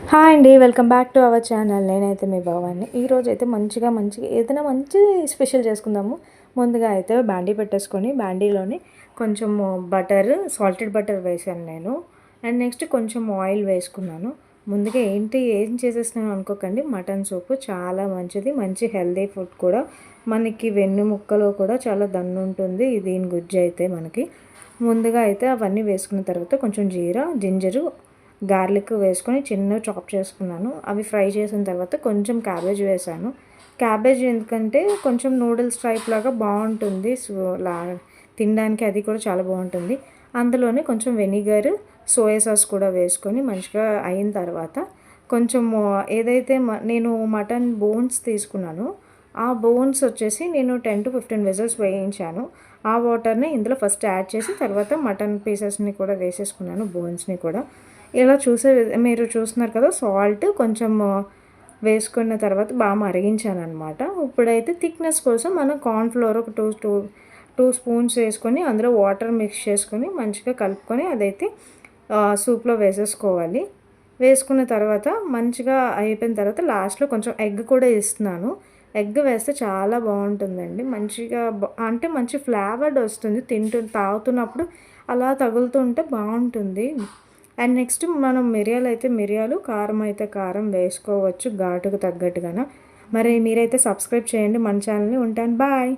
Hi అండి. Welcome back to our channel. నేనైతే మీ భవాని. ఈరోజు అయితే మంచిగా ఏదైనా మంచి స్పెషల్ చేసుకుందాము. ముందుగా అయితే బాండీ పెట్టేసుకొని బాండీలోని కొంచెం బటర్, సాల్టెడ్ బటర్ వేసాను నేను. అండ్ నెక్స్ట్ కొంచెం ఆయిల్ వేసుకున్నాను. ముందుగా ఏం చేసేస్తున్నాను అనుకోకండి, మటన్ సూపు చాలా మంచిది, మంచి హెల్దీ ఫుడ్ కూడా. మనకి వెన్ను ముక్కలో కూడా చాలా దన్ను ఉంటుంది దీని గుజ్జు అయితే మనకి. ముందుగా అయితే అవన్నీ వేసుకున్న తర్వాత కొంచెం జీరా, జింజరు, గార్లిక్ వేసుకొని చిన్నగా చాప్ చేసుకున్నాను. అవి ఫ్రై చేసిన తర్వాత కొంచెం క్యాబేజ్ వేసాను. క్యాబేజ్ ఎందుకంటే కొంచెం నూడిల్స్ టైప్ లాగా బాగుంటుంది, తినడానికి అది కూడా చాలా బాగుంటుంది. అందులోనే కొంచెం వెనిగర్, సోయా సాస్ కూడా వేసుకొని మంచిగా అయిన తర్వాత కొంచెం ఏదైతే నేను మటన్ బోన్స్ తీసుకున్నానో ఆ బోన్స్ వచ్చేసి నేను 10 to 15 విజిల్స్ వేయించాను. ఆ వాటర్ని ఇందులో ఫస్ట్ యాడ్ చేసి తర్వాత మటన్ పీసెస్ని కూడా వేసేసుకున్నాను, బోన్స్ని కూడా. ఇలా మీరు చూస్తున్నారు కదా, సాల్ట్ కొంచెం వేసుకున్న తర్వాత బాగా మరిగించానమాట. ఇప్పుడైతే థిక్నెస్ కోసం మనం కార్న్‌ఫ్లోర్ ఒక టూ స్పూన్స్ వేసుకొని అందులో వాటర్ మిక్స్ చేసుకొని మంచిగా కలుపుకొని అదైతే సూప్లో వేసేసుకోవాలి. వేసుకున్న తర్వాత మంచిగా అయిపోయిన తర్వాత లాస్ట్‌లో కొంచెం ఎగ్ కూడా ఇస్తున్నాను. ఎగ్ వేస్తే చాలా బాగుంటుందండి. మంచిగా అంటే మంచి ఫ్లేవర్డ్ వస్తుంది. తాగుతున్నప్పుడు అలా తగులుతుంటే బాగుంటుంది. అండ్ నెక్స్ట్ మనం మిరియాలు, కారం అయితే కారం వేసుకోవచ్చు ఘాటుకు తగ్గట్టుగాన. మరి మీరైతే సబ్స్క్రైబ్ చేయండి మన ఛానల్ని. ఉంటాను. బాయ్.